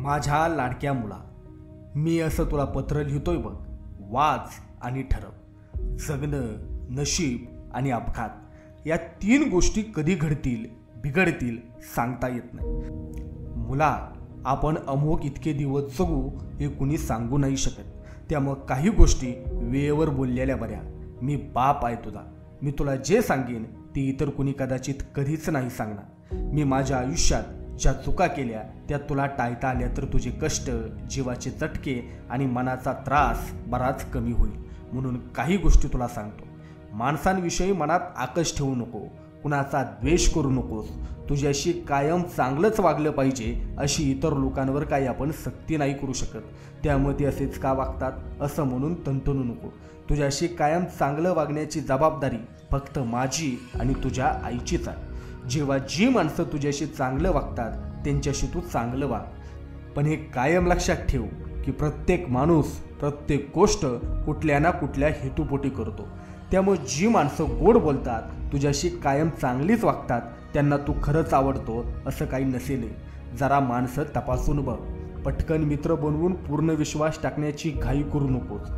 माझ्या लाडक्या मुला, मी असं तुला पत्र लिहितोय बघ. वाच आणि ठरव. जगणं, नशीब आणि अपघात या 3 गोष्टी कधी घडतील बिघडतील सांगता येत नाही. मुला, आपण अमोघ इतके दिवस जगू हे कुणी सांगू नाही शकत. त्यामुळं काही गोष्टी वेळेवर बोललेल्या बऱ्या. मी बाप आहे तुझा. मी तुला जे सांगेन ते इतर कुणी कदाचित कधीच नाही सांगणार. मी माझ्या आयुष्यात ज्या चुका केल्या त्या तुला टाळता आल्या तर तुझे कष्ट, जीवाचे चटके आणि मनाचा त्रास बराच कमी होईल. म्हणून काही गोष्टी तुला सांगतो. माणसांविषयी मनात आकस ठेवू नको. कुणाचा द्वेष करू नकोस. तुझ्याशी कायम चांगलंच वागलं पाहिजे अशी इतर लोकांवर काही आपण सक्ती नाही करू शकत. त्यामुळे ते असेच का वागतात असं म्हणून तंतणू नको. तुझ्याशी कायम चांगलं वागण्याची जबाबदारी फक्त माझी आणि तुझ्या आईचीच आहे. जेव्हा जी माणसं तुझ्याशी चांगलं वागतात त्यांच्याशी तू चांगलं वाग. पण हे कायम लक्षात ठेव की प्रत्येक माणूस प्रत्येक गोष्ट कुठल्या ना कुठल्या हेतूपोटी करतो. त्यामुळे जी माणसं गोड बोलतात, तुझ्याशी कायम चांगलीच वागतात, त्यांना तू खरंच आवडतो असं काही नसेल. जरा माणसं तपासून बघ. पटकन मित्र बनवून पूर्ण विश्वास टाकण्याची घाई करू नकोस.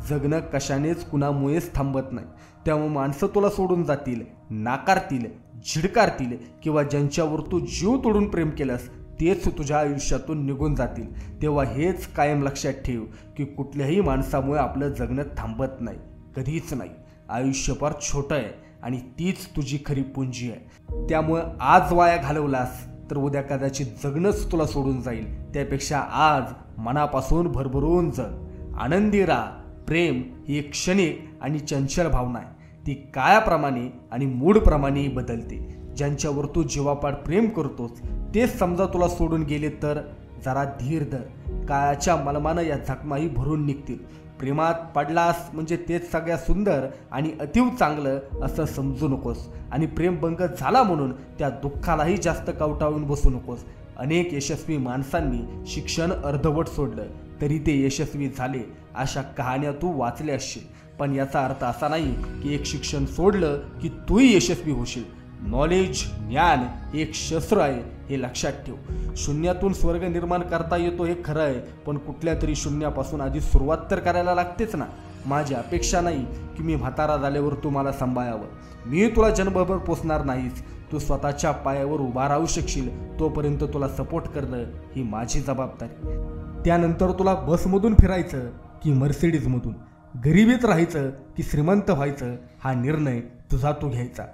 जगणं कशानेच कुणामुळेच थांबत नाही. त्यामुळे माणसं तुला सोडून जातील, नाकारतील, झिडकारतील किंवा ज्यांच्यावर तू जीव तोडून प्रेम केलंस तेच तुझ्या आयुष्यातून निघून जातील. तेव्हा हेच कायम लक्षात ठेव की कुठल्याही माणसामुळे आपलं जगणं थांबत नाही, कधीच नाही. आयुष्य फार छोटं आहे आणि तीच तुझी खरी पुंजी आहे. त्यामुळं आज वाया घालवलास तर उद्या कदाचित जगणंच तुला सोडून जाईल. त्यापेक्षा आज मनापासून भरभरून जग. आनंदी राहा. प्रेम ही एक क्षणिक आणि चंचल भावना आहे. ती काळाप्रमाणे आणि मूडप्रमाणेही बदलते. ज्यांच्यावर तू जीवापाड प्रेम करतोस तेच समजा तुला सोडून गेले तर जरा धीर धर. काळाच्या मलमानं या जखमाही भरून निघतील. प्रेमात पडलास म्हणजे तेच सगळ्यात सुंदर आणि अतिव चांगलं असं समजू नकोस. आणि प्रेमभंग झाला म्हणून त्या दुःखालाही जास्त कवटाळून बसू नकोस. अनेक यशस्वी माणसांनी शिक्षण अर्धवट सोडलं तरी ते यशस्वी झाले. अशा कहाण्या तू वाचल्या असशील. पण याचा अर्थ असा नाही की एक शिक्षण सोडलं की तूही यशस्वी होशील. नॉलेज, ज्ञान हे एक शस्त्र आहे हे लक्षात ठेव. शून्यातून स्वर्ग निर्माण करता येतो हे खरं आहे, पण कुठल्या तरी शून्यापासून आधी सुरुवात तर करायला लागतेच ना. माझी अपेक्षा नाही की मी म्हातारा झाल्यावर तू मला सांभाळावं. मी तुला जन्मभर पोचणार नाहीच. तू स्वतःच्या पायावर उभा राहू शकशील तोपर्यंत तुला सपोर्ट करणं ही माझी जबाबदारी. त्यानंतर तुला बसमधून फिरायचं की मर्सिडीजमधून, गरिबीत राहायचं की श्रीमंत व्हायचं हा निर्णय तुझा तू घ्यायचा.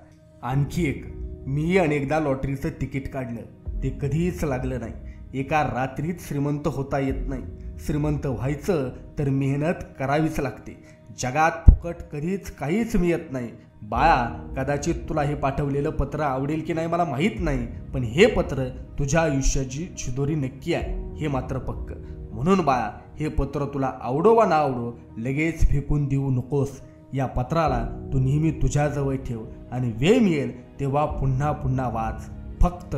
आणखी एक, मी अनेकदा लॉटरीचं तिकीट काढलं, ते कधीच लागलं नाही. एका रात्रीत श्रीमंत होता येत नाही. श्रीमंत व्हायचं तर मेहनत करावीच लागते. जगात फुकट कधीच काहीच मिळत नाही. बाळा, कदाचित तुला हे पाठवलेलं पत्र आवडेल की नाही मला माहीत नाही, पण हे पत्र तुझ्या आयुष्याची छिदोरी नक्की आहे हे मात्र पक्क. म्हणून बाळा, हे पत्र तुला आवडो वा ना आवडो लगेच फेकून देऊ नकोस. या पत्राला तू नेहमी तुझ्याजवळ ठेव आणि वेळ मिळेल तेव्हा पुन्हा पुन्हा वाच. फक्त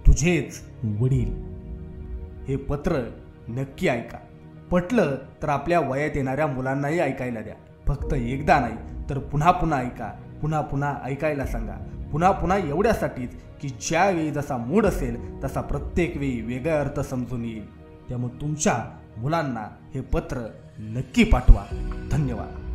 तुझेच वडील. हे पत्र नक्की ऐका. पटलं तर आपल्या वयात येणाऱ्या मुलांनाही ऐकायला द्या. फक्त एकदा नाही तर पुन्हा पुन्हा ऐका. पुन्हा पुन्हा ऐकायला सांगा. पुन्हा पुन्हा एवढ्यासाठीच की ज्यावेळी जसा मूड असेल तसा प्रत्येक वेळी वेगळा अर्थ समजून येईल. त्यामुळे तुमच्या मुलांना हे पत्र नक्की पाठवा. धन्यवाद.